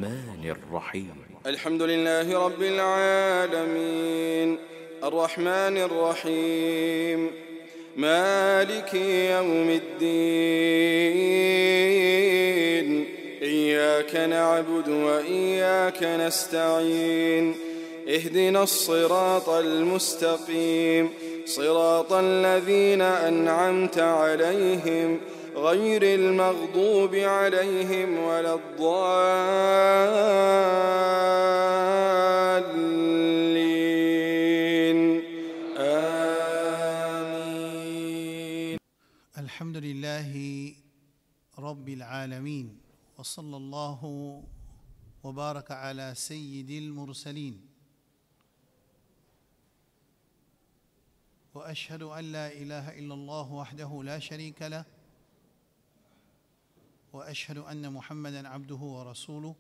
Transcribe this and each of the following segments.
الرحمن الرحيم الحمد لله رب العالمين الرحمن الرحيم مالك يوم الدين إياك نعبد وإياك نستعين اهدنا الصراط المستقيم صراط الذين أنعمت عليهم غير المغضوب عليهم ولا الضالين آمين. الحمد لله رب العالمين وصلى الله وبارك على سيد المرسلين وأشهد أن لا إله إلا الله وحده لا شريك له وأشهد أن محمدًا عبده ورسوله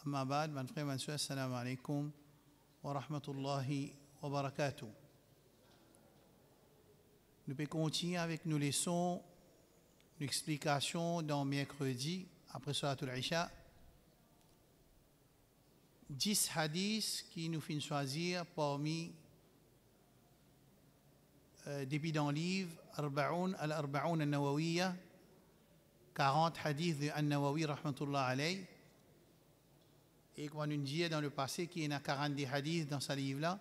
أما بعد من frères et sœurs السلام عليكم ورحمة الله وبركاته. Nous pouvons continuer avec nos leçons, une explication dans mercredi après Salatul Isha. 10 hadiths qui nous font choisir parmi depuis dans le livre Al-Arba'oun al-Nawawiyya, 40 hadiths de An-Nawawi rahmatullah alayh. Et comme on dit dans le passé qu'il y a 40 hadiths dans ce livre-là,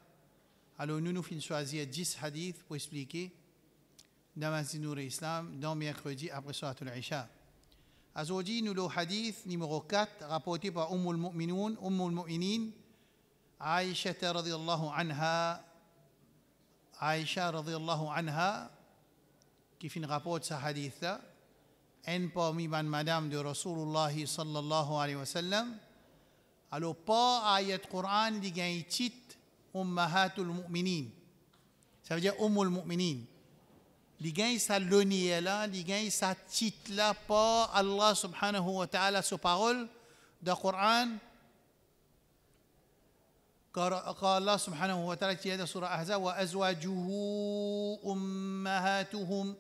alors nous faisons choisir 10 hadiths pour expliquer dans Masjid Nour Islam, dans mercredi après Salatul Isha. Aujourd'hui, nous avons le hadith numéro 4 rapporté par Ummul Mu'minin, Aïcha radhiyallahu anha. Aïcha radhiyallahu anha, qui fait un rapport de ce hadith-là, un parmi madame de Rasulullah sallallahu alayhi wa sallam. Alors, pas ayat Qur'an, il y a un titre Ummahatul Mu'minin. Ça veut dire Ummul Mu'minin. Il y a sa lonie là, il y a sa titre là, pas Allah subhanahu wa ta'ala, sa parole de Qur'an. قال الله سبحانه وتعالى في هذا سورة أحزاب وأزواجه أمهاتهم.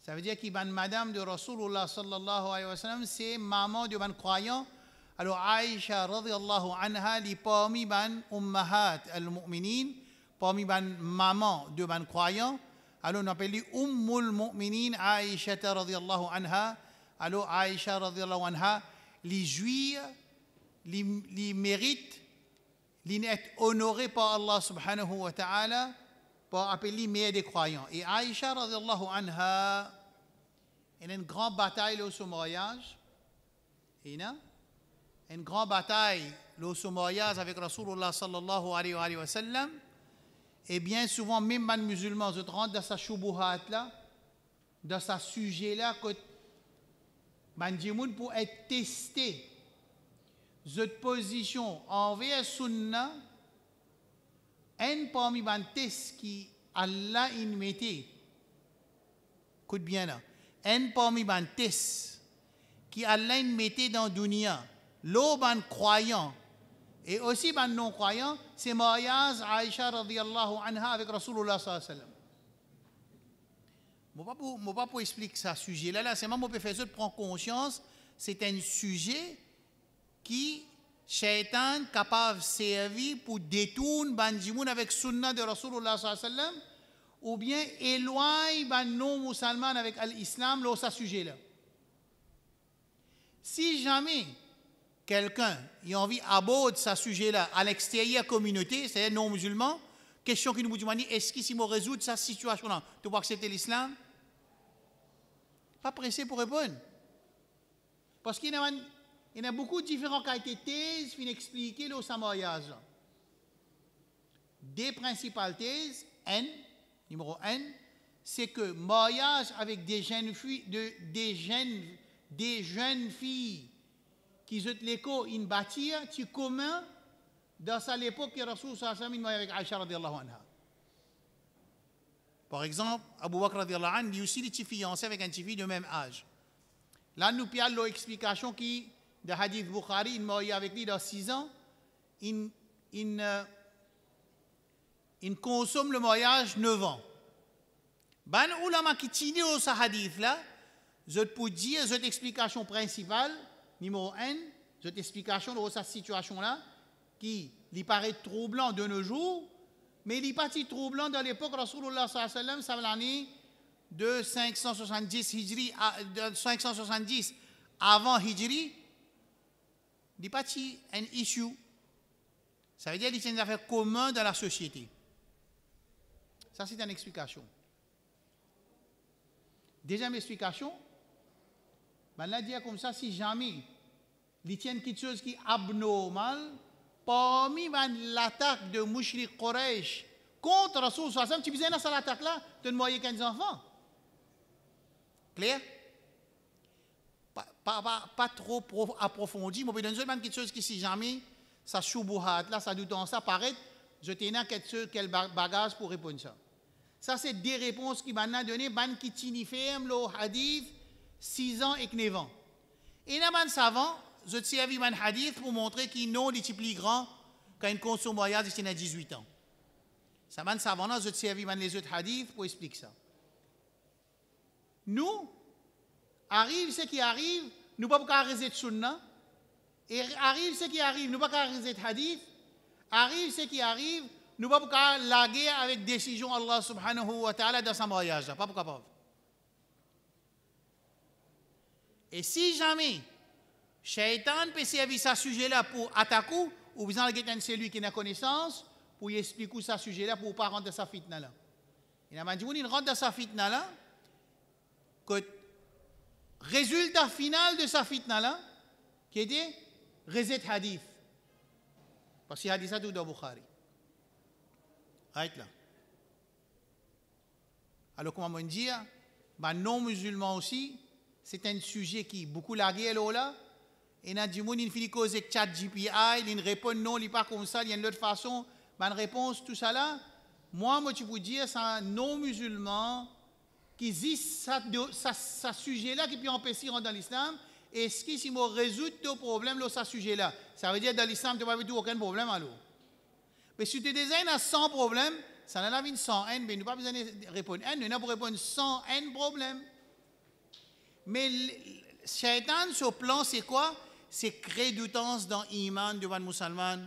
Ça veut dire que madame de Rasulullah sallallahu alayhi wa sallam, c'est maman de ban croyant. Alors Aïcha radhiyallahu anha, li parmi ban ummahat al-mu'minin, parmi ban maman de ban croyant. Alors on appelle Ummul Mu'minin Aïcha radhiyallahu anha. Alors Aïcha radhiyallahu anha, li jouir, li mérite, li est honoré par Allah subhanahu wa ta'ala, pour appeler mère des croyants. Et Aïcha radhiyallahu anha, il y a une grande bataille lors de son mariage. Il y a une grande bataille lors de son mariage avec Rasulullah sallallahu alayhi wa sallam. Et bien souvent, même les musulmans se rendent dans sa choubuhat là, dans ce sujet là, que les pour être testé. Cette position envers Sunna, un parmi les tests qui Allah in mettait, écoute bien là, un parmi les tests qui Allah in mettait dans la dunya, l'auban croyant et aussi les non-croyants, c'est mariage Aïcha radhiyallahu anha avec Rasulullah sallallahu alayhi wa sallam. Je ne vais pas pour expliquer ce sujet-là, c'est moi qui peux faire ça, prendre conscience, c'est un sujet qui Shaitan capable de servir pour détourner bandimoun avec sunna de Rasulullah sallallahu alayhi wa sallam ou bien éloigner les non-musulmans avec l'islam dans ce sujet-là. Si jamais quelqu'un a envie d'aborder ce sujet-là à l'extérieur de la communauté, c'est-à-dire non-musulmans, question qui nous dit, est-ce que si on résout cette situation-là, tu peux accepter l'islam? Pas pressé pour répondre. Parce qu'il y a beaucoup de différentes qualités de thèses qui expliquent le mariage. Des principales thèses, numéro 1, c'est que mariage avec des jeunes filles, des jeunes filles qui ont l'école in bâtir, c'est commun dans l'époque que Rasul sallallahu alayhi wa sallam avec Aïcha radhiyallahu anha. Par exemple, Abu Bakr radhiyallahu anhu, lui aussi, il était fiancé avec un petit fille de même âge. Là, nous avons l'explication qui, de Hadith Bukhari, il marié avec lui dans 6 ans, il consomme le mariage 9 ans. Ban ulama qui tient ce hadith là, je peux dire cette explication principale, numéro 1, cette explication de cette situation-là, qui lui paraît troublant de nos jours, mais il n'est pas si troublant dans l'époque Rasulullah sallallahu alayhi wa sallam, c'est l'année de 570 Hijri, de 570 avant Hijri, il n'est pas si un issue. Ça veut dire qu'il y a une affaire commune dans la société. Ça, c'est une explication. Deuxième explication, ben là, dire comme ça, si jamais il y a quelque chose qui est abnormal, parmi l'attaque de Mushrik Quraysh contre Rasul sallallahu alayhi wa sallam, tu faisais dans cette attaque-là, tu ne voyais qu'un enfant. Clair? Pas trop approfondi, mais dans une quelque chose qui, si jamais, ça choubouhat, là, ça doute en ça, paraît, je tenais quel bagage pour répondre à ça. Ça, c'est des réponses qui m'ont donné, qui tinifèrent le hadith 6 ans et 9 ans. Et dans le savant, je te servi un hadith pour montrer qu'il non est plus grand qu'un consomme voyage de 18 ans. Ça m'a savant, je te servi les autres hadiths pour expliquer ça. Nous, arrive ce qui arrive, nous ne pouvons pas arrêter de sunna. Et arrive ce qui arrive, nous ne pouvons pas arrêter de hadith. Arrive ce qui arrive, nous ne pouvons pas laguer avec décision Allah subhanahu wa ta'ala dans son voyage. Pas capable. Et si jamais Shaitan peut servir ce sujet-là pour attaquer, ou bien quelqu'un c'est lui qui a connaissance, pour lui expliquer ce sujet-là pour ne pas rentrer dans sa fitna-là. Il a dit, il rentre dans sa fitna-là, que résultat final de sa fitna-là, qui était reset hadith. Parce que hadith ça tout dans Bukhari. Right là. Alors, comment on dit, non-musulmans aussi, c'est un sujet qui beaucoup lagué là. Et il a dit, il finit cause avec chat GPI, il répond non, il n'est pas comme ça, il y a une autre façon, une réponse, tout ça là. Moi, tu peux dire, c'est un non-musulman qui existe ce sujet-là qui peut empêcher de rentrer dans l'islam. Est-ce que si on résout le problème, ce sujet-là, ça veut dire que dans l'islam, tu n'as pas aucun problème alors. Mais si tu désignes sans problème, ça n'a pas sans haine, mais nous n'avons pas besoin de répondre haine, nous n'avons pas répondre sans haine problème. Mais Shaitan, sur plan, c'est quoi? C'est créer du temps dans l'iman devant le musulman,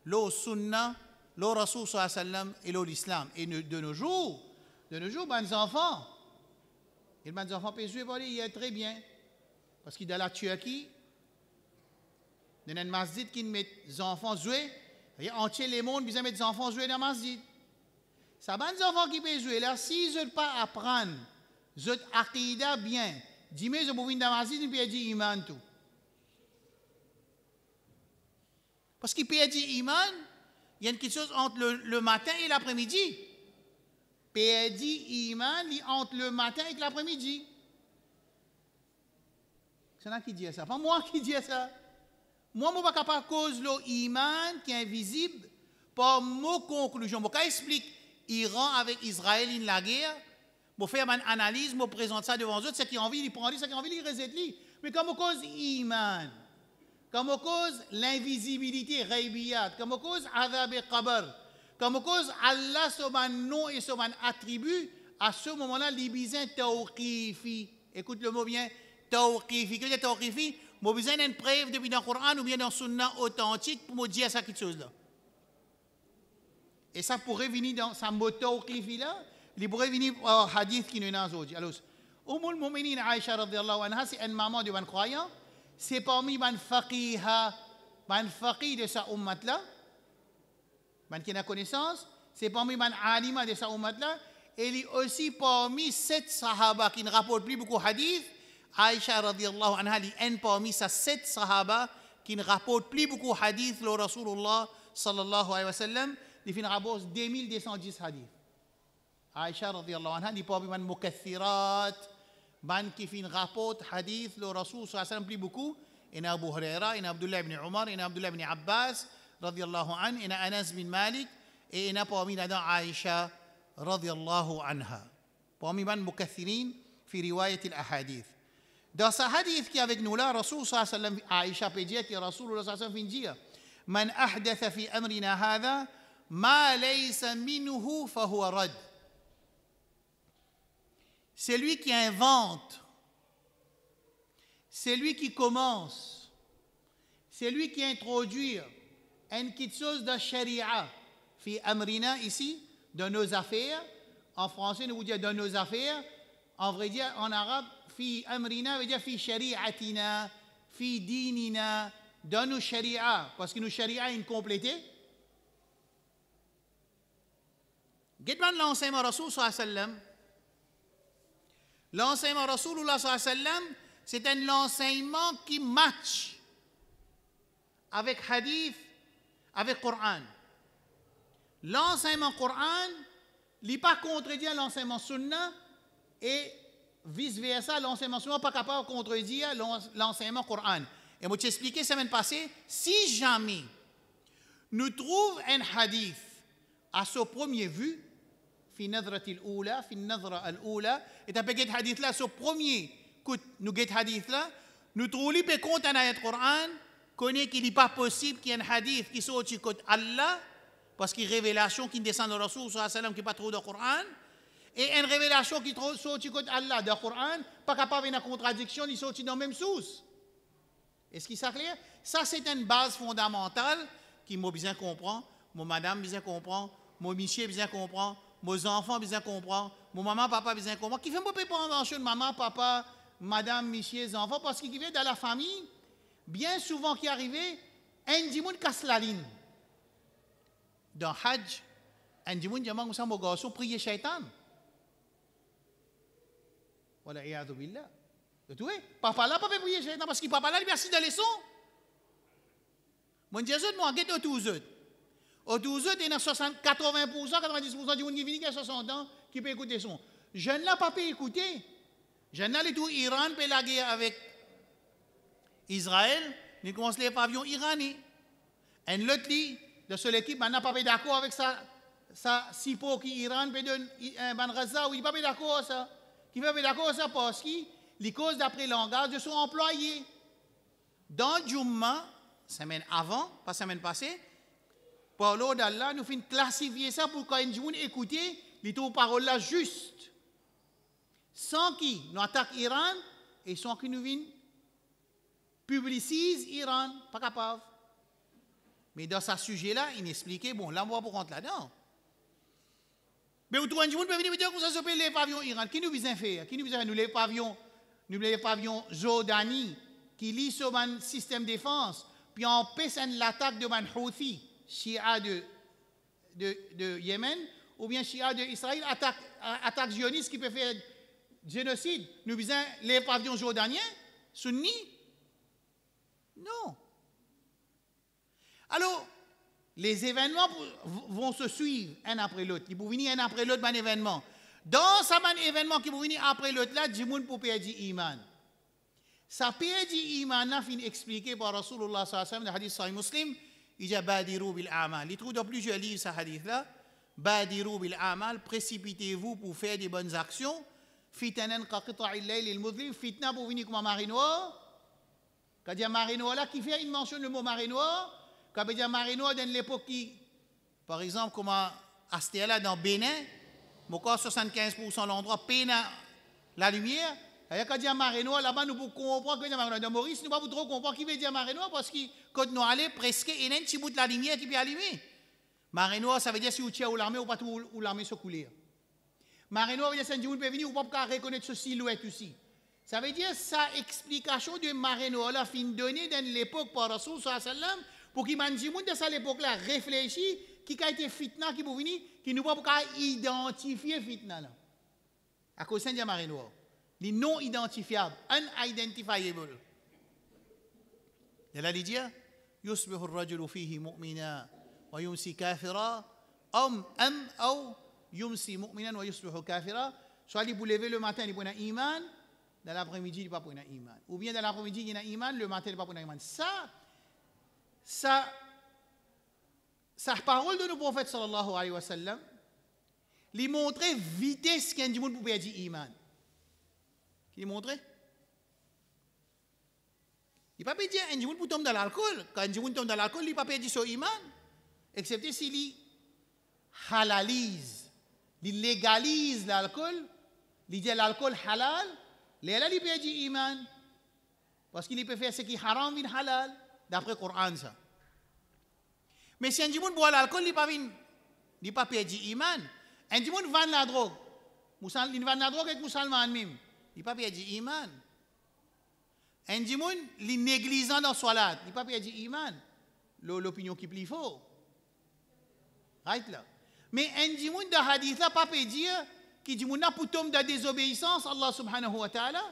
le sunnah, le rasoul sallallahu alayhi wa sallam et l'islam. Et de nos jours, les enfants, et les enfants peuvent jouer, il y a très bien. Parce qu'il y a la Turquie, il y a un masjid qui met les enfants jouer, et entier les mondes, ils mettent les enfants jouer dans le masjid. Ça va les enfants qui peuvent jouer là, s'ils ne veulent pas apprendre, ils aqida bien, dis-moi, je peux venir dans le masjid, ils peuvent dire iman tout. Parce qu'ils peuvent dire iman, il y a quelque chose entre le matin et l'après-midi. Peuvent dire iman entre le matin et l'après-midi. C'est là qui dit ça. Pas moi qui dis ça. Moi, je ne suis pas capable de cause l'iman qui est invisible par mon conclusion. Je ne explique Iran avec Israël dans la guerre. Je fais une analyse, je présente ça devant eux. C'est qui ont envie, ils prennent, c'est qui ont envie, ils rejettent. Mais comme cause iman, comme cause l'invisibilité, raybiyat, comme cause adab et qabr, comme cause Allah, son nom et son attribut, à ce moment-là, les bisins tawqifi. Écoute le mot bien. Tawqifi. Qu'est-ce que tawqifi? J'ai besoin d'une preuve depuis dans le Coran ou bien dans le Sunna authentique pour me dire ça quelque chose là. Et ça pourrait venir dans ce mot tawqifi là, il pourrait venir au hadith qui nous est aujourd'hui. Alors, Ummul Mu'minin Aïcha radhiyallahu anha, c'est une maman de ban croyant, c'est parmi ban faqiha, ban faqih de sa ummat là, ban qui a connaissance, c'est parmi ban alima de sa ummat là, et il est aussi parmi 7 sahaba qui ne rapportent plus beaucoup de hadith. Aïcha radhiyallahu anha, il est parmi ces 7 sahaba qui ne rapportent plus beaucoup de hadith, le Rasulullah sallallahu alayhi wa sallam, il rapporte 2210 hadith. Aïcha radhiyallahu anha, il est parmi les mukathirat, qui rapportent hadith, le Rasul sallallahu alayhi wa sallam, plus beaucoup. Il y a Abu Huraira, il y a Abdullah ibn Umar, il y a Abdullah ibn Abbas radhiyallahu anhu, il y a Anas bin Malik, et il y a parmi les Aïcha radhiyallahu anha. Parmi les mukathirin, في رواية الأحاديث. Dans ce hadith qui est avec nous là, Rasul sallallahu alayhi wa sallam, Aïcha peut dire que Rasul sallallahu alayhi wa sallam fait dire Man ahdatha fi amrina hadha ma laysa minhu fahuwa rad. C'est lui qui invente, c'est lui qui commence, c'est lui qui introduit une petite chose de sharia, fi amrina ici, de nos affaires. En français, nous vous disons de nos affaires. En vrai dire, en arabe, fi amrina veut dire fi shari'atina, fi dinina, de nos sharia, parce que nos sharia est complété. Qu'est-ce que l'enseignement Rasoul sallallahu alayhi wa sallam? L'enseignement Rasulullah sallallahu alayhi wa sallam, c'est un enseignement qui match avec hadith, avec Coran. L'enseignement Coran n'est pas contredit à l'enseignement Sunna et vice-versa, l'enseignement Sunna n'est pas capable de contredire l'enseignement Coran. Et moi, je t'ai expliqué la semaine passée, si jamais nous trouvons un hadith à ce premier vue, fi nadratil oula, fi nadra al oula, et tu as hadith là, ce premier coup, nous get hadith là, nous trouvons les compte en ayat Coran, connaît qu'il n'est pas possible qu'il y ait un hadith qui soit au côté Allah, parce qu'il y a une révélation qui descend de Rasoul sallallahu alayhi wa sallam qui n'est pas trop de Coran, et une révélation qui soit au côté Allah de Coran, pas capable d'une contradiction, ni sorti dans la même source. Est-ce qu'il s'est clair? Ça, c'est une base fondamentale qui m'a besoin de comprendre, mon madame besoin de comprendre, mon monsieur besoin de comprendre, mes enfants besoin de comprendre, mon maman, papa besoin de comprendre. Qui fait un peu prévention de maman, papa, madame, monsieur, les enfants, parce qu'il vient dans la famille, bien souvent qui arrive, un dimoun casse la ligne. Dans Hajj, un dimoun dit, moi, mon garçon, prier shaitan. Voilà, et billah. Vous trouvez? Papa là, papa prier shaitan, parce que papa là, il a assis dans les sons. Mon Dieu, moi, je suis tous autres. Au 12 ans, il y a 80%, 90% du monde qui vient à 60 ans qui peut écouter son. Je ne l'ai pas pu écouter. Je n'ai pas tout Iran peut la guerre avec Israël. Il commence les pavillons iraniens. Et l'autre, de seule équipe, n'a pas d'accord avec ça. Ça, si pour qui Iran peut donner un ban Gaza, ou il n'est pas d'accord avec ça. Qui ne peut pas d'accord avec ça parce que les causes d'après langage de son employé. Dans Jumma, semaine avant, pas semaine passée, Paulo d'Allah nous fait classifier ça pour quand nous écouter les paroles là juste. Sans qui nous attaque Iran et sans qui nous viennent publicise Iran, pas capable. Mais dans ce sujet-là, il expliquait, bon, là, on va pour rentrer là-dedans. Mais vous trouvez, nous peut venir dire que ça s'appelle les pavillons Iran. Qui nous vient faire? Qui nous vient faire? Nous les pavillons Jordanie, qui lit sur un système de défense, puis on empêche l'attaque de man Houthi. Shia de Yémen, ou bien Shia d'Israël, attaque zioniste qui peut faire génocide. Nous visons les pavillons jordaniens, sunnis? Non. Alors, les événements vont se suivre un après l'autre. Ils vont venir un après l'autre, un événement. Dans ce événement qui vont venir après l'autre, là, du monde pour perdre iman. Ça perd iman, a fini expliqué par Rasulullah sallallahu alayhi wa sallam, le hadith Sahih Muslim. Il dit Badirou bil amal. Il trouve dans plusieurs livres ce hadith-là. Badirou bil amal, précipitez-vous pour faire des bonnes actions. Fitanan qaqita'il layl il mudlim. Fitna pour venir comme un marée noire. Quand il y a marée noire là, qui fait une mention le mot marée noire. Quand il y a marée noire dans l'époque qui, par exemple, comme à Astéala dans Bénin, mon corps 75% de l'endroit peine la lumière. Et quand il y a marée noire là-bas, nous pouvons comprendre que marée noire. Dans Maurice, nous ne pouvons pas trop comprendre qui veut dire marée noire parce que quand nous allons presque, il y a un petit bout de la lumière qui peut allumer. Marée noire, ça veut dire si vous tirez ou l'armée ou pas tout ou l'armée se couler. Marée noire veut dire que si vous peut venir, vous ne pouvez pas reconnaître ce silhouette aussi. Ça veut dire sa explication de marée noire là, fin donnée dans l'époque par Rasoul sallallahu alayhi wa sallam, pour qu'il m'a dit, de cette époque-là, réfléchit, qui a été fitna, qui peut venir, qui ne peut pas identifier fitna là. À cause de la marée noire. Les non identifiables, unidentifiable. Il a dit يصبح الرجل فيه مؤمنا ويمسي كافرا أو يمسي مؤمنا ويصبح كافرا. Soit il vous lever le matin, il prend un iman, dans l'après-midi, il ne pas prendre un iman. Ou bien dans l'après-midi, il y a un iman, le matin, il ne pas prendre un iman. Ça parole de nos prophètes sallallahu alayhi wa sallam, lui montrer vitesse qu'un du monde pour perdre iman. Qui montrait? Il ne peut pas dire un djimoun pour tomber dans l'alcool. Quand un djimoun tombe dans l'alcool, il ne peut pas dire son iman. Excepté s'il halalise, il légalise l'alcool, il dit l'alcool halal, là il peut dire iman. Parce qu'il peut faire ce qui est haram, il halal. d'après le Coran ça. Mais si un gens boit l'alcool, il n'est pas perdu iman. Un gens vend la drogue. Il vend la drogue avec musulman même. Il n'est pas perdu iman. Un gens il négligent dans la salat. Il n'est pas perdu iman. L'opinion qui plie faux. Right là. Mais un gens dans le hadith là, pas peut dire que les gens pour tomber dans la désobéissance Allah subhanahu wa ta'ala.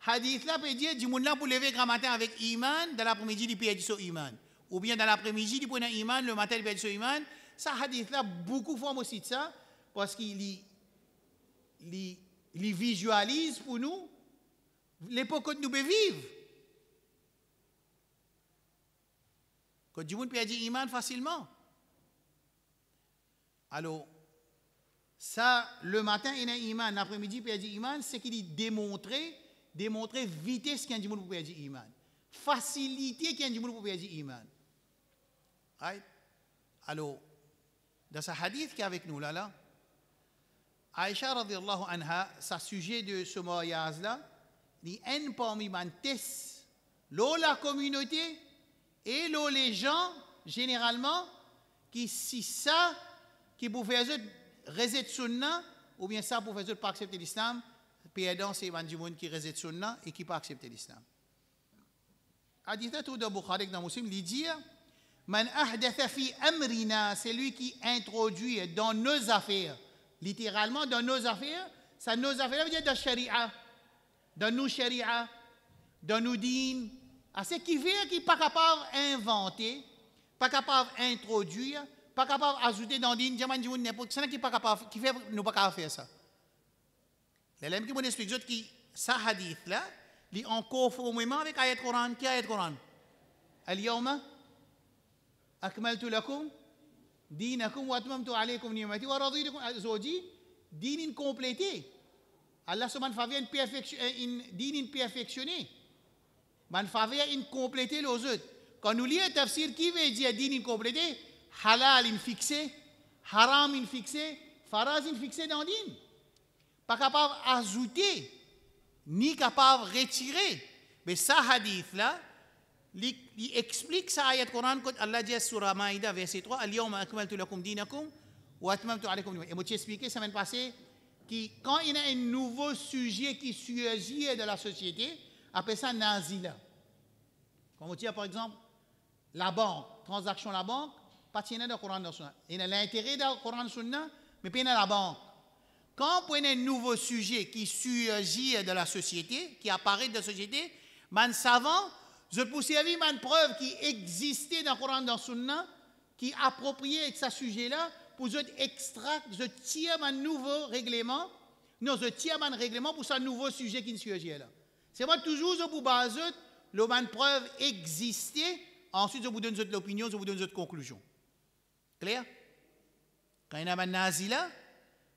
Hadith là peut dire, les gens pour lever grand matin avec iman, dans l'après-midi, ils perdent son iman. Ou bien dans l'après-midi, ils prennent iman, le matin, ils perdent son iman. Ça, hadith là, beaucoup de fois aussi de ça, parce qu'il visualise pour nous l'époque que nous pouvons vivre. Quand les gens perdent iman facilement. Alors, ça, le matin, il a iman, l'après-midi, il perd iman, c'est qu'il démontrer vitesse qu'il y a des gens pour perdre iman. Facilité qu'il y a des gens pour perdre iman. Right? Alors, dans ce hadith qui est avec nous là, Aïcha radiyallahu anha, sa sujet de ce mariage-là, il y a un parmi les la communauté et les gens, généralement, qui si ça, qui pour faire résident sunna, ou bien ça pour faire pas accepter l'islam, perdant c'est des gens qui résident sunna et qui pas accepter l'islam. Hadith tout de Bukhari dans Muslim, il dit Man ahdatha fi amrina, c'est lui qui introduit dans nos affaires, littéralement dans nos affaires, ça nos affaires veut dire dans sharia, dans nos sharia, dans nos dînes, à ce qui fait qui pas capable d'inventer, pas capable d'introduire, pas capable d'ajouter dans dînes, n'importe qui n'est pas capable, qui fait nous pas capable faire ça. Les mêmes qui m'expliquent que ça hadith là, il en conformément avec ayat Coran, qui ayat Coran? Al-yawma akmaltu lakum dinakum wa atmamtu alaykum ni'mati wa raditu lakum zawji dinin complété. Allah subhanahu wa ta'ala une dinin perfectionné. Man faveur in complété les autres. Quand nous lisons le tafsir qui veut dire dinin complété, halal in fixé, haram in fixé, faraz in fixé dans din. Pas capable d'ajouter, ni capable de retirer. Mais ça hadith là, il explique ça ayat Coran quand Allah dit sur Maïda verset 3, Al-yawma akmaltu lakum dinakum wa atmamtu alaykum ni'mati. Et moi j'ai expliqué semaine passée que quand il y a un nouveau sujet qui surgit dans la société, appelle ça nazila. Comme on dit par exemple la banque, transaction la banque, pas tienne dans le Coran dans Sunna. Il y a l'intérêt dans le Coran Sunna, mais pas dans la banque. Quand on prend un nouveau sujet qui surgit dans la société, qui apparaît dans la société, man savant, je peux servir une preuve qui existait dans le Coran, dans le Sunna, qui est appropriée avec ce sujet-là, pour je extraire, je tire un nouveau règlement, non, je tire un règlement pour ce nouveau sujet qui surgit là. C'est moi toujours je vous base, le man preuve existait, ensuite je vous donne l'opinion, je vous donne votre conclusion. Clair? Quand il y a un nazi là,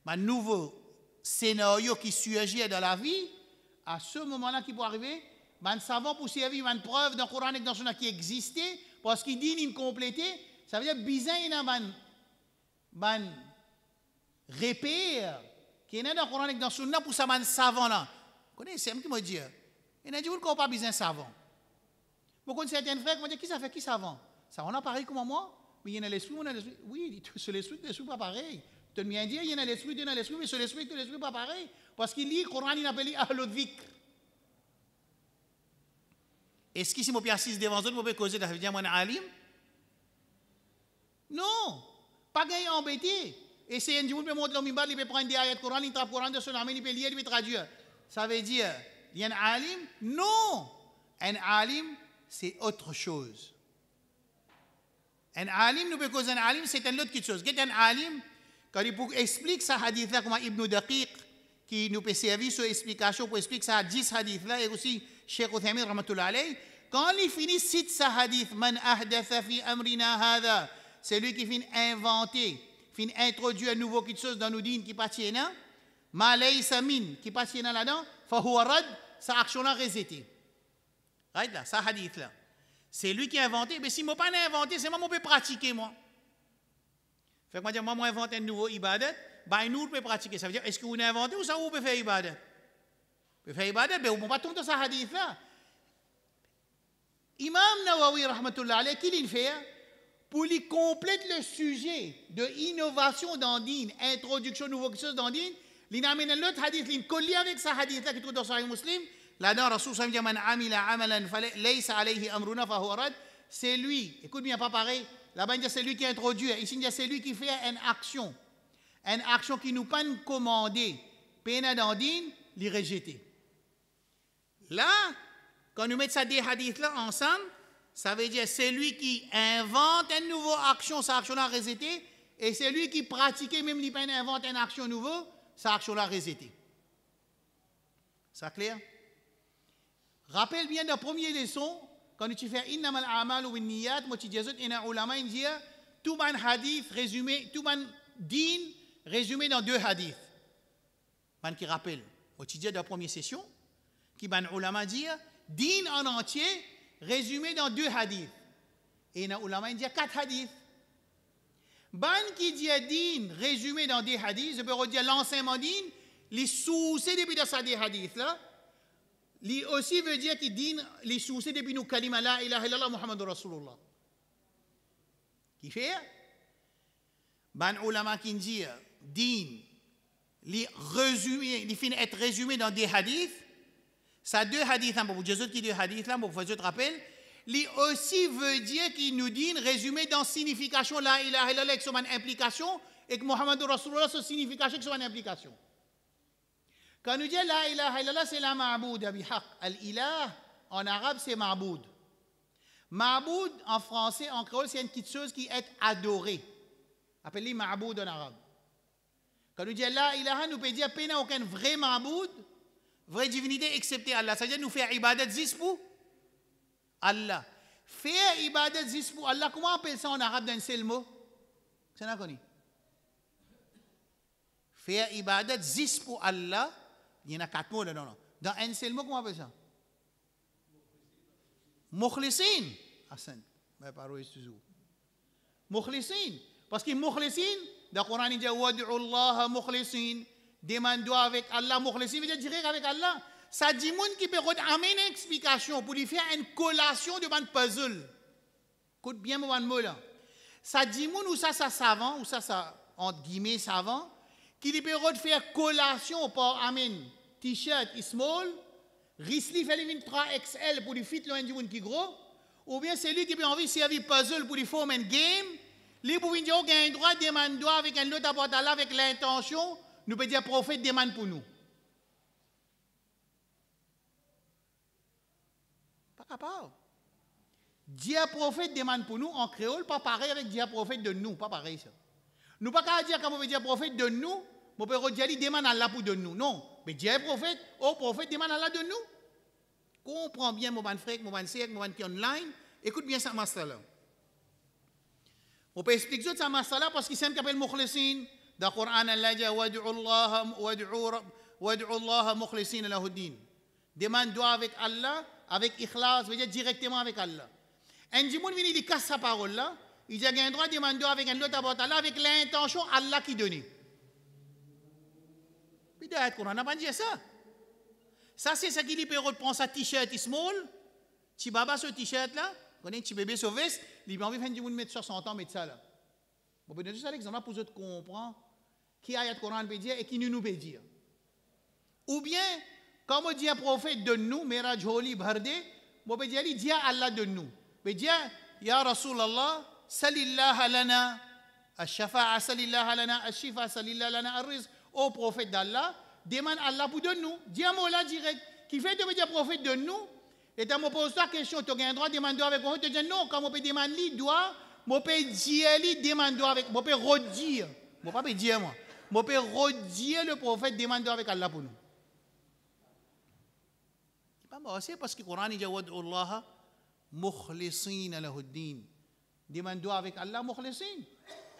un nouveau scénario qui surgit dans la vie, à ce moment-là qui peut arriver, man savant pour servir une preuve dans le Coran et dans le Sunna qui existait, parce qu'il dit incomplété, ça veut dire bizarre il y a un repère qui est dans le Coran et dans le Sunna pour ça man savant là. Vous connaissez, c'est qui me dit, il y a des gens qui n'ont pas besoin de savant. Vous connaissez certains frères qui me disent, qui ça fait qui savant? Savant là pareil comme moi, mais il y en a l'esprit, oui, sur l'esprit pas pareil. Tu me bien dire, il y en a l'esprit, mais sur l'esprit pas pareil. Parce qu'il lit le Coran, il appelle Ahlul Dhikr. Est-ce que si je suis assis devant eux, je peux causer de dire, moi, alim? Non, pas gagner embêté. Et si un jour, il peut monter le mimbar, il peut prendre des ayats Coran, il trappe Coran de son ami, il peut lire, il peut traduire. Ça veut dire, il y a un alim? Non. Un alim, c'est autre chose. Un alim, nous peut causer un alim, c'est une autre chose. Un alim, quand il explique ça hadith-là, comme Ibn Daqiq, qui nous peut servir sur explication pour expliquer ça 10 hadith-là, et aussi Cheikh Uthaymin, rahmatullah alayh, quand il finit cite ça hadith, man ahdatha fi amrina hadha, c'est lui qui finit inventer, finit introduire un nouveau quelque chose dans nos dînes qui pas tienne, ma laysa min, qui pas tienne là-dedans, fa huwa rad, sa action-là resetée. Right là, ça hadith-là. C'est lui qui a inventé, mais si moi pas inventé, c'est moi qui peux pratiquer moi. Fait que moi, moi, moi invente un nouveau ibadat, ben nous, on peut pratiquer. Ça veut dire, est-ce que vous l'avez inventé ou ça, vous pouvez faire ibadat? Vous pouvez faire ibadat, mais vous ne pouvez pas tomber dans ce hadith-là. Imam Nawawi, rahmatullah alayhi, qui l'a fait pour lui compléter le sujet de innovation dans le din, introduction de nouvelles choses dans le din, il a amené un autre hadith, il a collé avec ce hadith-là qui est dans Sahih Muslim. Là-dedans, Rasul sallallahu alayhi wa sallam dit, man amila amalan laysa alayhi amruna fa huwa rad. C'est lui, écoute bien, pas pareil. Là-bas, c'est lui qui introduit. Ici, c'est lui qui fait une action. Une action qui nous pas commandée. Pena dans le din, les rejeter. Là, quand nous mettons ces deux hadiths-là ensemble, ça veut dire c'est lui qui invente une nouvelle action, sa action-là rejetée, et c'est lui qui pratique, même s'il pas invente une action nouvelle, sa action-là rejetée. C'est clair? Rappelle bien la première leçon, quand tu fais innamal a'malu bin niyat, moi tu dis ina ulama india, tout un hadith résumé, tout un din résumé dans deux hadiths. Man qui rappelle, moi tu dis dans la première session, qui ban ulama dit din en entier résumé dans deux hadiths. Et ina ulama india quatre hadiths. Ban qui dit din résumé dans deux hadiths, je peux redire l'enseignement din, les sous-c'est depuis dans ces deux hadiths là. Li aussi veut dire que din les soucis depuis nous kalima la ilaha illallah Muhammadur Rasulullah. Qui fait? Ban ulama qui dit din li résumé, li fin être résumé dans des hadiths. Ça deux hadiths pour vous dire qui deux hadiths là pour vous faire rappel. Li aussi veut dire qu'il nous dit résumé dans signification la ilaha illallah avec son implication et que Muhammadur Rasulullah son signification avec son implication. Quand nous disons la ilaha illallah, c'est la ma'bouda bihaq. Al-ilah, en arabe, c'est ma'boud. Ma'boud, en français, en créole, c'est une petite chose qui est adorée. Appelée ma'boud en arabe. Quand nous disons la ilaha, nous pouvons dire qu'il n'y a aucun vrai ma'boud, vraie divinité, excepté Allah. C'est-à-dire nous faire ibadat zis pour Allah. Faire ibadat zis pour Allah, comment on appelle ça en arabe d'un seul mot? C'est n'a connu. Faire ibadat zis pour Allah, il y en a quatre mots là, non. Dans un seul mot, comment on appelle ça? Mukhlisin. Hassan, ma parole est toujours. Mukhlisin. Parce que mukhlisin, dans le Coran, il dit Wad'u Allah mukhlisin. Demande-toi avec Allah, mukhlisin, veut dire direct avec Allah. Ça dit moun qui peut amener une explication pour lui faire une collation de un puzzle. Écoute bien mon mot là. Ça dit moun ou ça savant, ou ça entre guillemets savant, qui peut faire collation par amen. T-shirt is small, Risli fait les 3XL pour les fit loin du monde qui gros, ou bien c'est lui qui peut envie de servir puzzle pour les former un game, lui pour dire qu'il a un droit demande droit avec un autre apport là avec l'intention, nous peut dire prophète demande pour nous. Pas capable. Dire prophète demande pour nous en créole, pas pareil avec dire prophète de nous, pas pareil ça. Nous pas qu'à dire quand on veut dire prophète de nous, on peut dire il demande à Allah pour de nous. Non, mais dire prophète, prophète demande à Allah de nous. Comprends bien mon frère, mon sœur, mon qui online, écoute bien ça masala. On peut expliquer ça masala parce qu'il s'aime qu'appelle mukhlisin. Dans le Coran Allah dit wad'u Allah mukhlisin lahu din. Demande doit avec Allah, avec ikhlas, veut dire directement avec Allah. Un dimoun vient il casse sa parole là. Il dit qu'il y a un droit de demander avec un autre apport Allah, avec l'intention Allah qui donne. Puis d'ailleurs, on n'a pas dit ça. Ça, c'est ce qu'il peut reprendre sa t-shirt small. Si baba ce t-shirt là, on est un petit bébé sur veste, il a envie de faire un mettre 60 ans, mettre ça là. On peut donner juste l'exemple pour que vous compreniez qui ayat Coran peut dire et qui nous peut dire. Ou bien, comme on dit un prophète de nous, Miraj Holi Bharde, on peut dire, il dit à Allah de nous. On peut dire, Ya Rasulallah, salillah lana, al-shafa'a salillah lana, al-shifa salillah lana, al-rizq. Au prophète d'Allah, demande Allah pour de nous. Dis un mot là direct. Qui fait de dire prophète de nous, et tu me poses la question, tu as un droit de demander avec moi, tu dis non, quand on peut demander, il doit, on peut dire, demande avec, on peut redire. On ne peut pas dire moi. On peut redire le prophète, demande avec Allah pour nous. C'est parce que le Coran dit Wad'u Allah mukhlisin lahu ad-din. Demande avec Allah mukhlisin.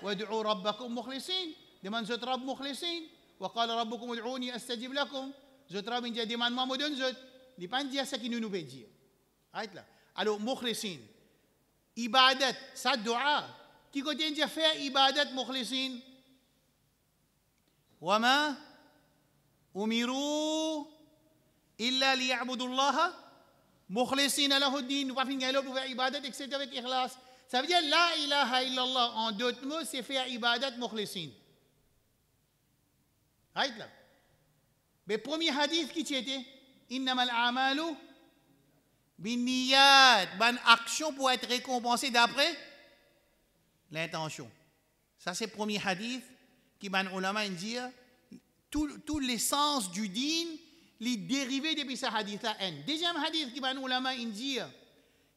Wad'u rabbakum mukhlisin. Demande zot rabb mukhlisin. Wa qala rabbukum ud'uni astajib lakum. Zot rabb dit demande moi me donne zot. Il pas dire ça qui nous veut dire. Arrête là. Alors mukhlisin. Ibadat, ça dua. Qui côté dit faire ibadat mukhlisin. Wa ma umiru إلا ليعبدوا الله Mukhlisina lahuddin, nous pas finir pour faire ibadat, etc. avec ikhlas. Ça veut dire la ilaha illallah, en d'autres mots, c'est faire ibadat mukhlisin. Right là. Le premier hadith qui était, innamal a'malu binniyat, bonne action pour être récompensée d'après l'intention. Ça c'est le premier hadith qui ban ulama dit tout l'essence du din les dérivés depuis ce hadith là. Deuxième hadith qui ban ulama dit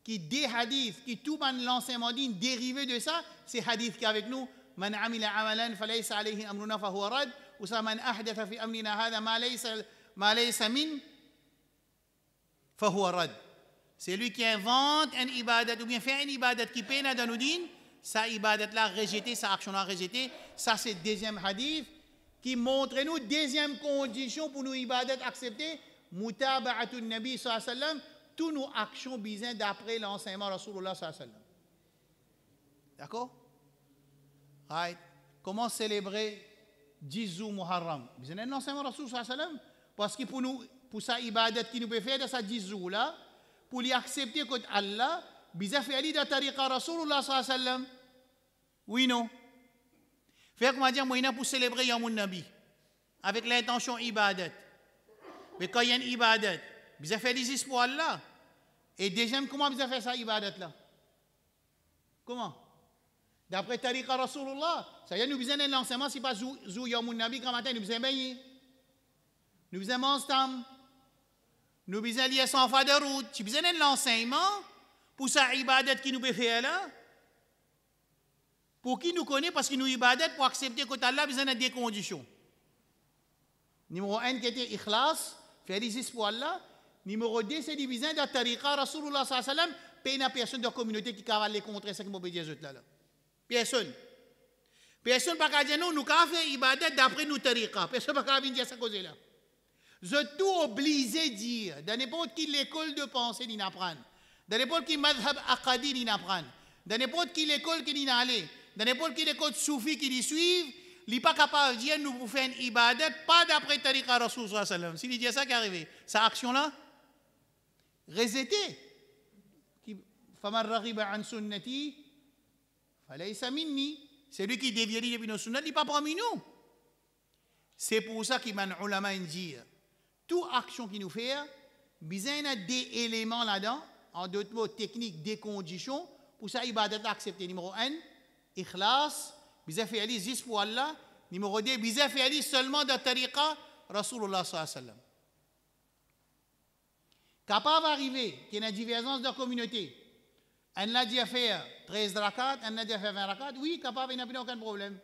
qui des hadiths qui tout ban l'enseignement din dérivé de ça, c'est hadith qui avec nous man amila amalan falaysa alayhi amruna fahuwa rad ou ça man ahdatha fi amrina hadha ma laysa min fahuwa rad. C'est lui qui invente un ibadat ou bien fait un ibadat qui peine dans nos dînes, sa ibadat là rejeté, sa action là rejetée. Ça c'est le deuxième hadith qui montre nous deuxième condition pour nous ibadat accepter, mutaba'atun nabi sallallahu alayhi wa sallam, toutes nos actions bisent d'après l'enseignement Rasulullah sallallahu alayhi wa sallam. D'accord? Right. Comment célébrer 10 jours Muharram? Bisent l'enseignement Rasulullah sallallahu alayhi wa sallam parce que pour sa ibadat qui nous peut faire de ces 10 jours là, pour les accepter comme Allah, bizarre fait aller dans tariqa Rasulullah sallallahu alayhi wa sallam. Oui, non. Faire comment dire, moi, pour célébrer Yamoun Nabi, avec l'intention ibadat. Mais quand il y a une ibadat, bizarre fait les pour Allah. Et deuxième, comment bizarre fait ça ibadat là? Comment? D'après tariqa Rasulullah, ça y est, nous besoin d'un enseignement, si pas zou Yamoun Nabi, quand matin, nous besoin baigner. Nous besoin manstam. Nous besoin lier sans fa de route. Tu besoin de l'enseignement pour sa ibadat qui nous peut faire là. Pour qui nous connaît, parce que nous ibadat pour accepter que Allah besoin de des conditions. Numéro 1 qui était ikhlas, faire des pour Allah. Numéro 2 c'est besoin de tariqa Rasulullah sallallahu alayhi wa sallam, paye une personne de la communauté qui cavale les contre ça qui m'a dit là. Personne. Personne pas qu'à dire nous nous faire ibadat d'après nous tariqa. Personne pas qu'à dire ça cause là. Je tout obligé de dire, dans n'importe quelle école de pensée d'y apprendre, dans n'importe quel madhab aqadi d'y apprendre, dans n'importe quelle école qui d'y aller, dans n'importe quelle école soufi qui d'y suivre, il n'est pas capable de dire nous pour faire une ibadat, pas d'après tariqa Rasul sallallahu alayhi wa sallam. S'il dit ça qui est arrivé, sa action-là, rejeté. Faman raghiba an sunnati, falaysa minni. C'est lui qui dévie depuis nos sunnats, il n'est pas parmi nous. C'est pour ça qu'il m'a ulama dit. Toute action qui nous fait, il y a des éléments là-dedans, en d'autres mots techniques, des conditions, pour ça, ibadat accepté. Numéro 1, ikhlas, il fait aller juste pour Allah. Numéro 2, il fait aller seulement de tariqa Rasulullah sallallahu alayhi wa sallam. Capable d'arriver qu'il y a une divergence de la communauté, un a dit faire 13 rakats, un a dit faire 20 rakats, oui, capable, il n'y a aucun problème.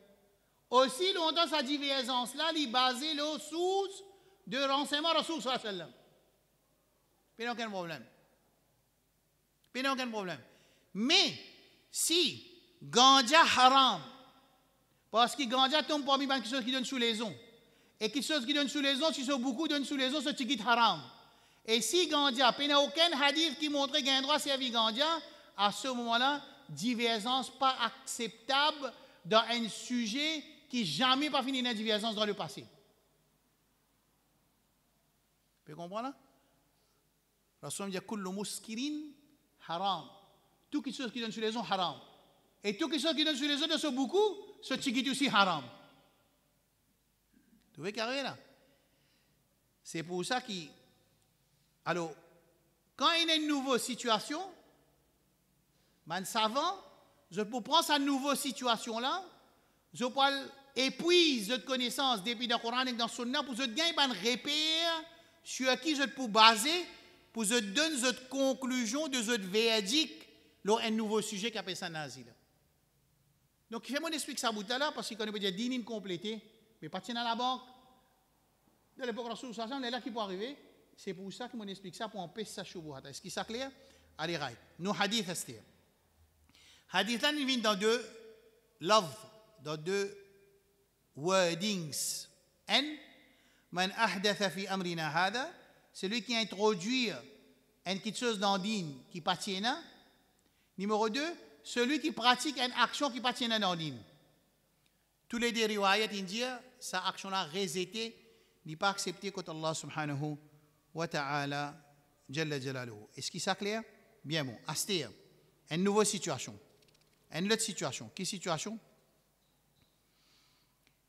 Aussi longtemps sa divergence-là, elle est basée sous de renseignement Rasul sallallahu alayhi wa sallam. Il n'y a aucun problème. Il n'y a aucun problème. Mais si ganja haram, parce que ganja tombe parmi quelque chose qui donne sous les ondes, et quelque chose qui donne sous les ondes, si c'est beaucoup donne sous les ondes, c'est tigit haram. Et si ganja, il n'y a aucun hadith qui montre qu'il y a un droit à servir ganja, à ce moment-là, divergence pas acceptable dans un sujet qui jamais pas fini une divergence dans le passé. Vous pouvez comprendre? Rasul dit kullu muskirin haram. Tout quelque chose qui donne sur les ondes haram. Et tout quelque chose qui donne sur les ondes c'est beaucoup, ce tigit aussi haram. Vous voyez carré là? C'est pour ça que alors quand il y a une nouvelle situation, man savant, je peux prendre cette nouvelle situation là, je peux épuiser cette connaissance depuis le Coran et dans le Sunna pour que je gagne un repère sur qui je peux baser pour que je donne cette conclusion de cette verdict sur un nouveau sujet qui appelle ça nazi là. Donc il fait mon explique ça bout là parce qu'il connaît dire dîner complété, mais pas tenir à la banque. De l'époque Rasul sallallahu alayhi wa sallam, là qui peut arriver. C'est pour ça que mon explique ça pour empêcher ça choubohat. Est-ce qu'il est clair? Allez, right. Nos hadiths c'est hadith là ils viennent dans deux love, dans deux wordings. En man ahdatha fi amrina hada, celui qui introduit quelque chose dans dîne qui appartient. Numéro 2, celui qui pratique une action qui appartient dans dîne. Tous les deux riwayat indiens, sa action là rejetée, n'est pas acceptée quand Allah subhanahu wa ta'ala Jalla Jalaluhu. Est-ce qu'il est clair? Bien bon. Astir. Une nouvelle situation. Une autre situation. Quelle situation?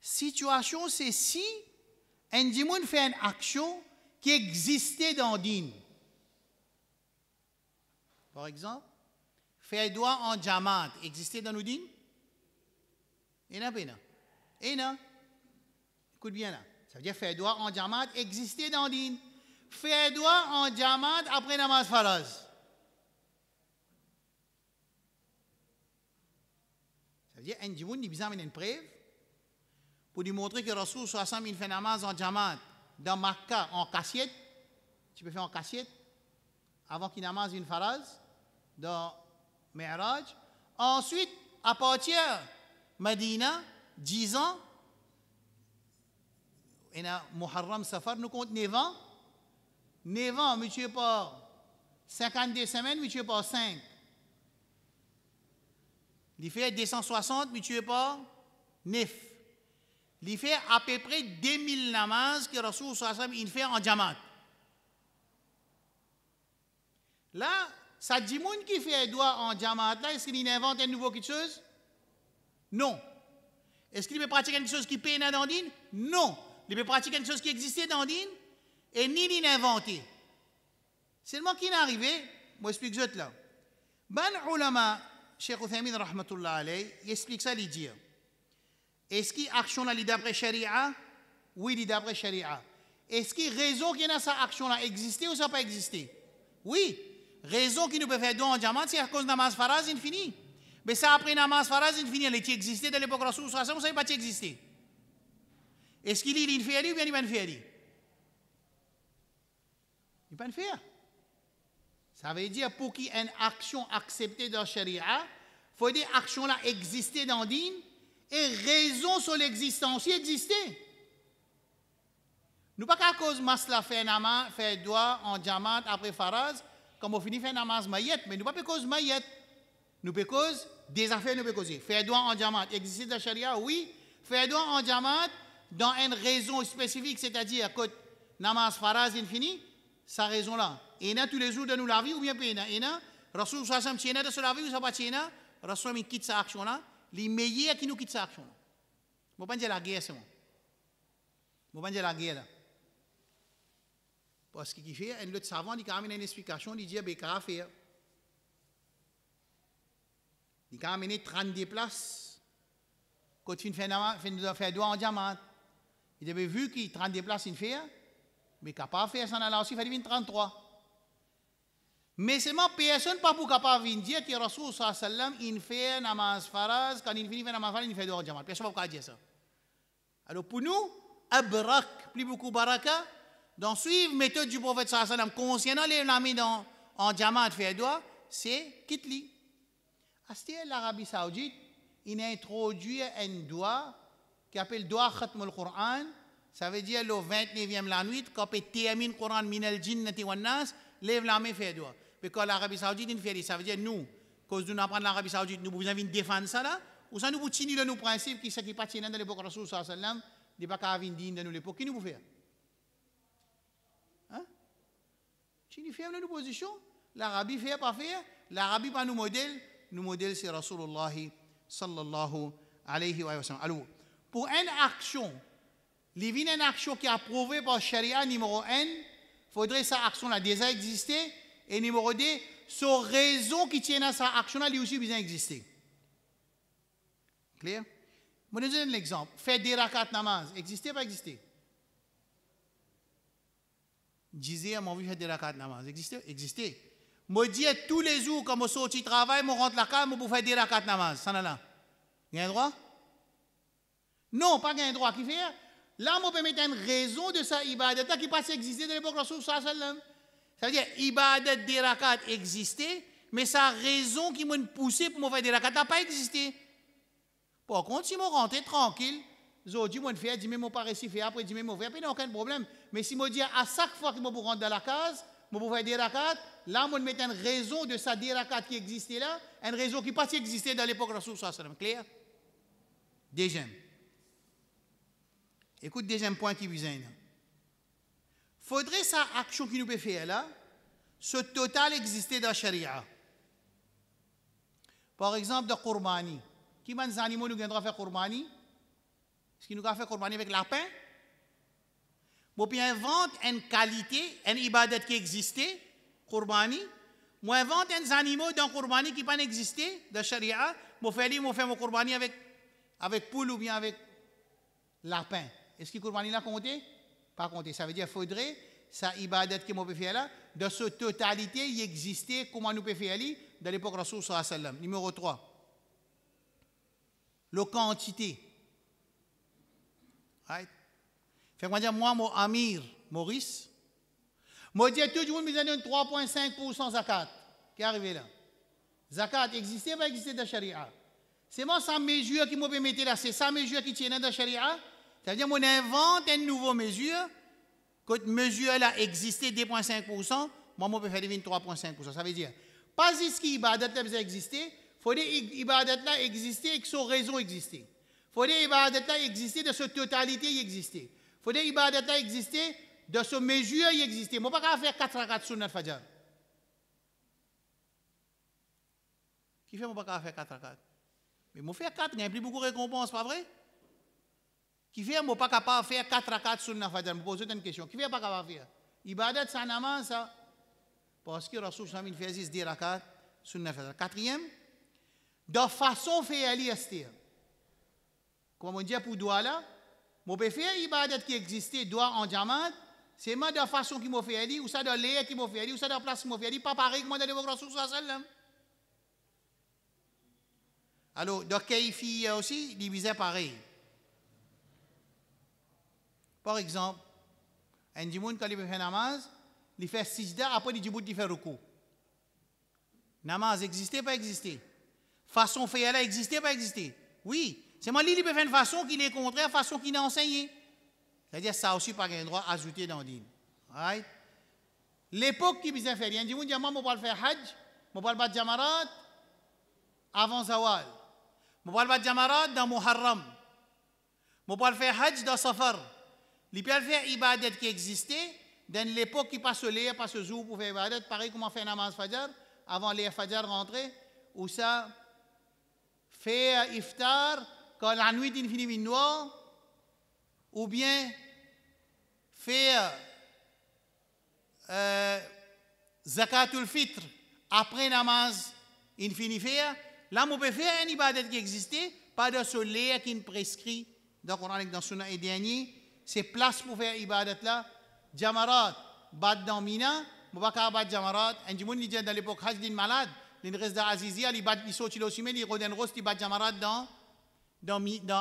Situation, c'est si un dimoun fait une action qui existait dans le din. Par exemple, faire doigt en diamant existait dans le din? Et non, et non. Écoute bien là. Ça veut dire faire doigt en diamant existait dans le din. Faire doigt en diamant après namaz faraz. Ça veut dire un dimoun il besoin d'une preuve pour lui montrer que Rasoul sallallahu fait namaz en diamant dans Makkah en cassiette. Tu peux faire en cassiette avant qu'il namaz une faraz dans Mi'raj. Ensuite, à partir de Medina, 10 ans, et na Muharram Safar, nous compte 9 ans. 9 ans, mais tu es pas 52 semaines, mais tu es pas 5. Il fait 260, mais tu es pas 9. Il fait à peu près 2000 namaz que Rasoul sallallahu il fait en diamant. Là, ça dit moun qui fait doigt en diamant, là, est-ce qu'il invente un nouveau quelque chose? Non. Est-ce qu'il peut pratiquer quelque chose qui paye dans le din? Non. Il peut pratiquer quelque chose qui existait dans le din et ni l'inventer. Seulement qui est arrivé, moi explique ça là. Ban ulama, Cheikh Uthaymin rahmatullah alayh, il explique ça, il dit. Est-ce qu'il action là d'après sharia? Oui, il d'après sharia. Est-ce qu'il raison qu'il y a sa action là existé ou ça n'a pas existé? Oui. Raison qui nous peut faire doigt en diamant, c'est à cause de namaz faraz infini. Mais ça après namaz faraz infini, elle était existée dans l'époque Rasoul sallallahu alayhi wa sallam, ça n'a pas existé. Est-ce qu'il est fait ou bien il va le faire? Il va le faire. Ça veut dire pour qu'il y ait une action acceptée dans la charia, il faut dire action là exister dans le din et raison sur l'existence exister. Nous pas qu'à cause masla fait doigt en diamant après faraz, comme on finit faire namaz mayet, mais nous pas cause mayet. Nous pas cause des affaires nous pas causer. Faire doigt en diamant exister dans la charia, oui. Faire doigt en diamant dans une raison spécifique, c'est-à-dire que namaz faraz infini, sa raison là. Et là tous les jours de nous la vie ou bien pas et là Rasoul sallallahu alayhi wa sallam de la vie ou ça pas tiena, Rasoul quitte sa action là, les meilleurs qui nous quitte sa action là. Moi pas dire la guerre c'est moi pas dire la guerre là. Parce qu'il fait un autre savant il a amené une explication, il dit ben qu'à faire. Il a amené 32 places. Quand il fait doigt en diamant. Il avait vu qu'il 32 places il fait mais capable de faire ça là aussi il fait 33. Mais seulement personne pas pour capable de dire que Rasoul sallallahu alayhi wa sallam il fait namaz faraz quand il finit faire namaz faraz il fait doigt en diamant. Personne pas dire ça. Alors pour nous abrak plus beaucoup baraka dans suivre méthode du prophète sallallahu alayhi wa sallam concernant les mains en diamant fait doigt c'est kitli. À l'Arabie Saoudite il a introduit un doigt qui appelle doigt khatm al-Qur'an. Ça veut dire le 29e la nuit quand il termine le Coran min al-jinnati wan nas lève la main fait doigt. Parce que l'Arabie Saoudite il fait ça veut dire nous cause nous apprendre l'Arabie Saoudite nous besoin de défendre ça là ou ça nous continuer nos principes qui qui pas dans l'époque Rasoul sallallahu alayhi wa sallam de pas ka venir dans l'époque qui nous faire. Hein? Qui nous fait une position l'Arabie fait pas faire l'Arabie pas nous modèle c'est Rasulullah sallallahu alayhi wa sallam. Alors pour une action il y a une action qui est approuvée par Sharia numéro 1, il faudrait que cette action-là déjà exister. Et numéro 2, sa raison qui tient à cette action-là, lui aussi besoin exister. Clair? Je vais vous donner un exemple. Faire des rakat namaz, exister ou pas exister? Disais, mon vie fait des rakat namaz, exister. Je dis tous les jours, quand je sors du travail, je rentre la case, je faire des rakat namaz. Ça là. Il y a un droit? Non, pas un droit. Qui fait? Là, on peut mettre une raison de sa ibadat qui passe exister dans l'époque de Rasoul sallallahu alayhi wa sallam. Ça veut dire, ibadat des rakat existait, mais sa raison qui m'a poussé pour me faire des rakat n'a pas existé. Par contre, si je rentre tranquille, je dis, je fais, je dis, je pas réussi faire, après, je dis, je fais, il n'y a aucun problème. Mais si je dis, à chaque fois que je rentre dans la case, je vais faire des rakat, là, je mettre une raison de sa des rakat qui existait là, une raison qui pas existait dans l'époque de Rasoul sallallahu alayhi wa sallam. Clair? Deuxième. Écoute, deuxième point qui vient. Faudrait sa action qui nous peut faire là, ce total existait dans la Sharia. Par exemple, de Qurbani. Qui m'a des animaux nous viendra faire Qurbani? Est-ce qu'il nous a fait Qurbani avec lapin? Moi, puis invente une qualité, une ibadat qui existait, Qurbani. Moi, invente des animaux dans Qurbani qui pas existé, dans Sharia. Moi, fais mon Qurbani avec poule ou bien avec lapin. Est-ce que Qurbani l'a compté? Pas compté. Ça veut dire qu'il faudrait, sa ibadat qui m'a fait là, de cette totalité, il existait, comment nous pouvons faire dans l'époque Rasoul sallallahu alayhi wa sallam. Numéro 3. La quantité. Right? Fait dire, moi, mon Amir, Maurice, moi, dis tout le monde, me donne 3,5% zakat. Qui est arrivé là? Zakat existait ou pas existait dans la Sharia? C'est moi, sa mesure qui m'a permis là, c'est sa mesure qui tient dans la Sharia. C'est-à-dire, on invente une nouvelle mesure. Quand mesure là existait 2,5%, moi, je peux faire 3,5%. Ça veut dire, pas juste que l'ibadat là exister, il faut que l'ibadat là exister et que son raison exister. Il faut que l'ibadat là exister de sa totalité exister. Il faut que l'ibadat là exister de sa mesure exister. Moi, je ne peux pas faire 4 rakats sur notre fajr. Qui fait que je ne peux pas faire 4 rakats? Mais je fais 4, il n'y a plus beaucoup de récompenses, pas vrai? Qui fait que je ne suis pas capable de faire 4 rakats sur notre fajr? Je me pose une question. Qui fait que je ne suis pas capable de faire? Ibadat, c'est un namaz, ça. Parce que Rasoul Samin fait 10 rakats sur notre fajr. Quatrième, de façon faire aller à comme on dit pour doigt là, je peux faire ibadat qui existait, doigt en diamant, c'est moi de façon qui m'a fait aller, ou ça de l'air qui m'a fait aller, ou ça de place qui m'a fait aller, pas pareil que moi de l'époque Rasoul sallam. Alors, de Kaifi aussi, il disait pareil. Par exemple, un dimoun quand il fait namaz, il fait sijda, après il dit il fait ruku. Namaz existait, pas existait. Façon faire là existait, pas existait. Oui, c'est moi qui peut faire une façon qui est contraire, façon qui est enseignée. C'est-à-dire ça aussi pas un droit ajouté dans le din. Right? L'époque qui bizarre faire, il y a un dimoun dit moi je vais faire hajj, je vais faire jamarat avant zawal. Je vais faire jamarat dans Muharram. Je vais faire hajj dans Safar. Il peut faire ibadat qui existait dans l'époque qui passe l'air, passe le jour pour faire ibadat, pareil comme on fait namaz fajr, avant l'air fajr rentrer, ou ça, faire iftar quand la nuit est finie noire, ou bien faire zakatul fitr après namaz infini faire, là on peut faire un ibadat qui existait, pas de ce l'air qui est prescrit dans le Coran et dans le Sunna et dernier. C'est place pour faire ibadat là. Jamarat, bad dans Mina, Mubaka bad Jamarat. Un dimoun qui dit dans l'époque Hajj d'une malade, il reste dans Azizia, il bat, il saute le sommet, il redonne rose, il bat Jamarat dans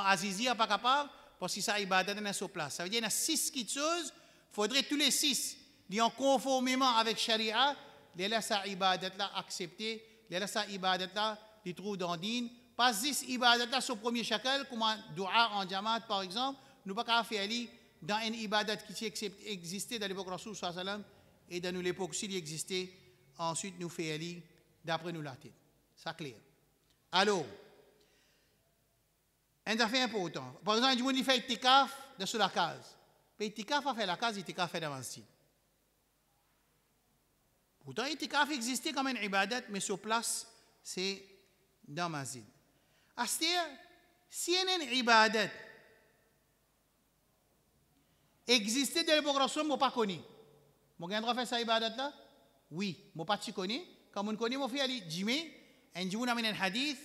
Azizia, pas capable, parce que ça ibadat dans sa place. Ça veut dire qu'il y a 6 choses, il faudrait tous les 6, qui ont conformément avec Sharia, les laissent à ibadat là accepter, les laissent à ibadat là, les trouvent dans din. Pas 10 ibadat là sur premier chacal, comme un dua en Jamaat par exemple. Nous ne pouvons pas faire dans une ibadat qui existait dans l'époque Rasoul sallallahu alayhi wa sallam et dans l'époque aussi il existait. Ensuite, nous faisons d'après nous la tête. C'est clair. Alors, un affaire important. Par exemple, il fait itikaf sur la case. Mais itikaf a fait la case, itikaf fait dans le masjid. Pourtant, itikaf existait comme une ibadat, mais sur place, c'est dans le masjid. C'est-à-dire, si il y a une ibadat existait dans l'époque Rasoul, je ne pas connu. Je ne faire ça ibadat là? Oui, je ne pas connu. Comme on connaît, je fais aller Jimé, un jour, on a un hadith,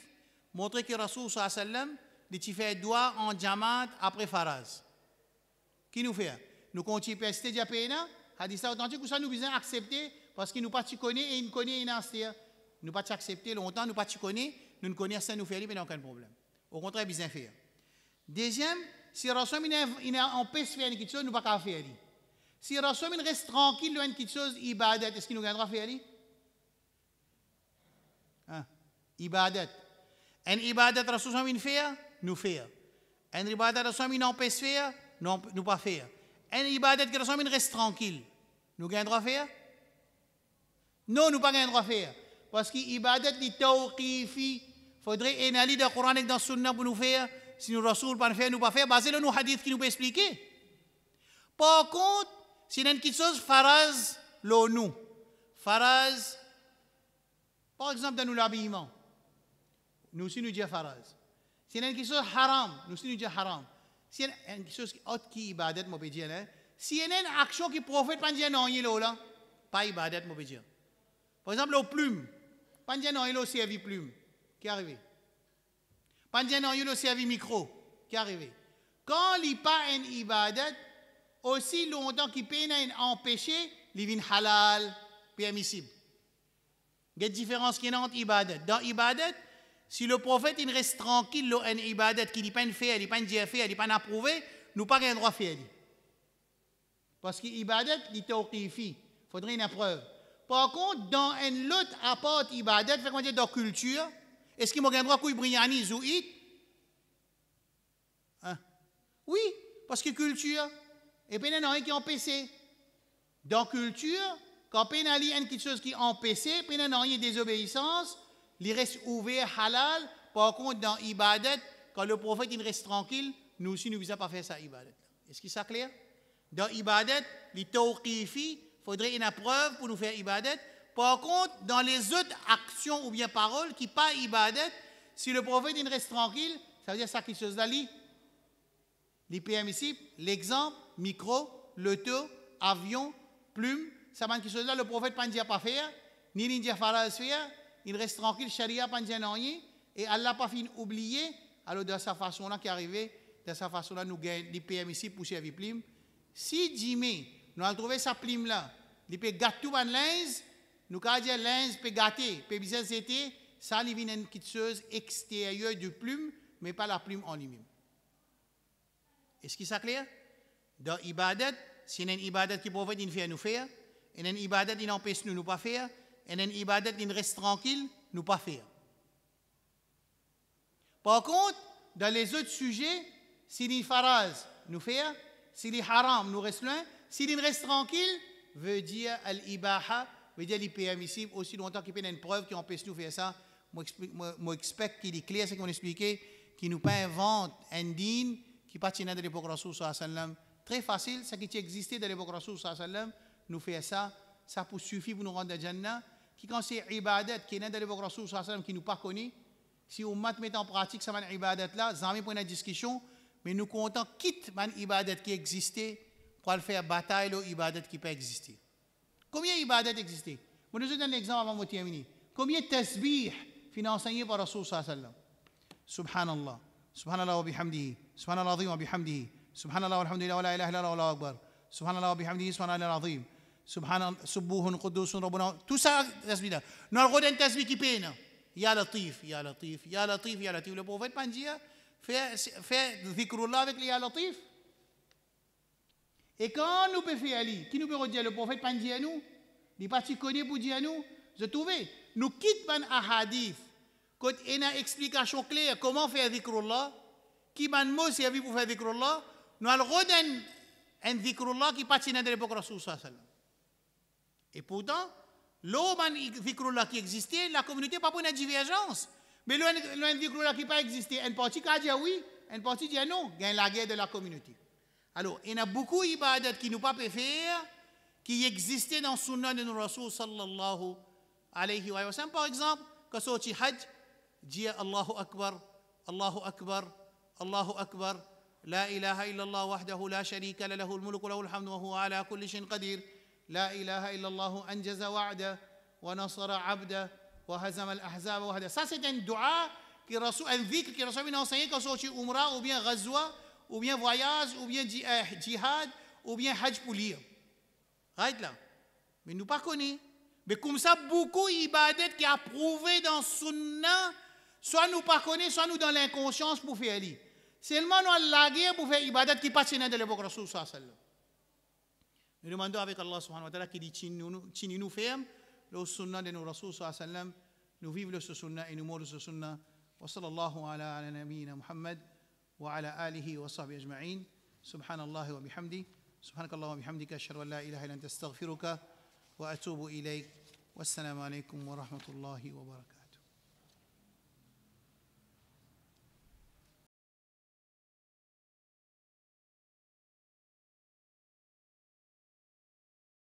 montre que Rasoul sallallahu alayhi wa sallam, il fait doigt en diamant après Faraz. Qui nous fait? Nous continuons à rester diapéna, hadith authentique, ou ça nous besoin accepter, parce qu'il nous pas connaît et il nous connaît une astia. Nous pas accepter longtemps, nous pas connaît, nous ne connaissons ça, nous fait mais il n'y a aucun problème. Au contraire, bien faire. Deuxième, si Rasoul empêche de faire une chose, nous ne pouvons pas faire. Si Rasoul reste tranquille dans une chose, ibadat, est-ce qu'il nous gagnera faire? Ibadat. Un ibadat Rasoul fait, nous faire. Un ibadat Rasoul empêche de faire, nous pas faire. Un ibadat que Rasoul reste tranquille, nous gagnera faire? Non, nous pas gagnera faire. Parce que ibadat li tawqifi, faudrait analyser dans le Coran et dans le Sunna pour nous faire. Si nous Rasoul pas faire, nous pas faire, basé sur nos hadiths qui nous peut expliquer. Par contre, si nous avons quelque chose, faraz, nous. faraz, par exemple dans l'habillement, nous aussi nous disons faraz. Si il y a quelque chose haram, nous aussi nous disons haram. Si il y a quelque chose autre qui ibadat, moi dire là. Si il y a une action qui profite, pas dire non, il est là, pas ibadat, moi dire. Par exemple, aux plumes, pas dire non, il est servi plume, qui est arrivé. Pas dire non, il est servi micro, qui est arrivé. Quand il n'y a pas une ibadat, aussi longtemps qu'il peut empêcher, il vient halal, permissible. Il y a une différence qui est entre ibadat. Dans ibadat, si le prophète il reste tranquille, il a une ibadat qui n'est pas une fait, il n'est pas une fait, il n'est pas approuvé, nous pas un droit faire. Parce que l'ibadat, il est tawqifi. Il faudrait une preuve. Par contre, dans un autre apport ibadat, fait qu'on dit dans culture, est-ce qu'il m'a un droit qu'il briani zouit? Hein? Oui, parce que culture, et puis il y en a un qui est empêché. Dans culture, quand il y a quelque chose qui est empêché, puis il y en a une désobéissance, il reste ouvert halal. Par contre, dans ibadat, quand le prophète il reste tranquille, nous aussi, nous ne visons pas faire ça ibadat. Est-ce que c'est clair? Dans ibadat, les tawqifi, il faudrait une preuve pour nous faire ibadat. Par contre, dans les autres actions ou bien paroles qui ne sont pas ibadat, si le prophète il reste tranquille, ça veut dire ça quelque chose là. Les permissibles, l'exemple, micro, l'auto, avion, plume, ça va quelque chose là, le prophète ne dit pas faire, ni il dit faraz faire, il reste tranquille, charia ne dit rien, et Allah n'a pas fini oublier, alors de sa façon là qui est arrivé, de sa façon là nous gagnons les permissibles pour servir plume. Si Jimmy, nous avons trouvé sa plume là, il peut gâter tout un linge, nous avons dit linge peut gâter, peut bien c'était, ça il vient une petite chose extérieure de plume, mais pas la plume en lui-même. Est-ce que c'est clair? Dans ibadat, si il y a une ibadat qui prophète il fait nous faire, il y a une ibadat qui empêche nous pas faire, il y a une ibadat qui reste tranquille, nous pas faire. Par contre, dans les autres sujets, si il y a une faraz, nous faire, si les haram nous reste loin, s'il reste tranquille, veut dire al-ibaha, veut dire les permissibles, aussi longtemps qu'il y a une preuve qui empêche nous de faire ça. Moi, j'explique qu'il est clair, c'est qu'on expliqué, qu'il nous pas invente un dîne qui partit de l'époque Rasoul sallallahu alayhi wa sallam. Très facile, ce qui existait de l'époque Rasoul sallallahu alayhi wa sallam, nous fait ça, ça peut suffire pour nous rendre à Jannah. Qui quand c'est ibadat qui est de l'époque Rasoul sallallahu alayhi wa sallam qui nous pas connu, si on met en pratique ça ibadat là, jamais pour une discussion. Mais nous comptons quitte man ibadat qui existait pour le faire bataille le ibadat qui peut exister. Combien d'ibadat existait? Je vous donne un exemple avant de terminer. Combien de tasbih financés par Rasul sallallahu alayhi wa sallam? Subhanallah. Subhanallah wa bihamdihi. Subhanallah azim wa bihamdihi. Subhanallah walhamdulillah wa la ilaha illallah wa la akbar. Subhanallah wa bihamdihi. Subhanallah azim. Subhanallah subuhun qudusun rabbuna. Tout ça tasbih là. Nous avons un tasbih qui peine. Ya latif, ya latif, ya latif, ya latif. Le prophète pas dire fait dhikrullah avec les ya latif. Et quand nous pouvons faire ali, qui nous peut dire le prophète pas dire à nous, il pas si connu pour dire à nous, je trouve, nous quittons un hadith, quand il y a une explication claire comment faire dhikrullah, qui m'a mot servi pour faire dhikrullah, nous allons redonner un dhikrullah qui pas de l'époque Rasul sallallahu alayhi wa sallam. Et pourtant, l'homme dhikrullah qui existait, la communauté n'a pas pour une divergence. Mais le dhikrullah qui n'a pas existé, une partie qui a dit oui, une partie dit non, il y a la guerre de la communauté. Alors, il y a beaucoup d'ibadat qui nous pas faire, qui existaient dans le sunnah de nos Rasul sallallahu alayhi wa sallam. Par exemple, quand on hajj, dit Allahu Akbar, Allahu Akbar, Allahu Akbar, La ilaha illallah wahdahu la sharika la lahu al-mulku wa lahu al-hamdu wa huwa ala kulli shay'in qadir. La ilaha illallah anjaza wa'da wa nasara 'abda wa hazama al-ahzaba wahda. Ça c'est un dua qui Rasul, un dhikr qui Rasul a enseigné quand on dit umrah ou bien ghazwa ou bien voyage, ou bien jihad, ou bien hajj pour lire. Right là. Mais nous pas connaît. Mais comme ça, beaucoup d'ibadat qui a prouvé dans Sunnah, soit nous pas connaît, soit nous dans l'inconscience pour faire lire. Seulement nous la guerre pour faire ibadat qui passe dans l'époque Rasul sallallahu alayhi wa sallam. Nous demandons avec Allah subhanahu wa ta'ala qui dit chini nous ferme, le Sunnah de nos Rasul sallallahu alayhi wa sallam, nous vivons le Sunnah et nous mourons le Sunnah. Wa sallallahu ala nabiyyina Muhammad. وعلى آله وصحبه أجمعين سبحان الله وبحمده سبحانك اللهم وبحمدك أشهد أن لا إله إلا أنت أستغفرك وأتوب إليك والسلام عليكم ورحمة الله وبركاته.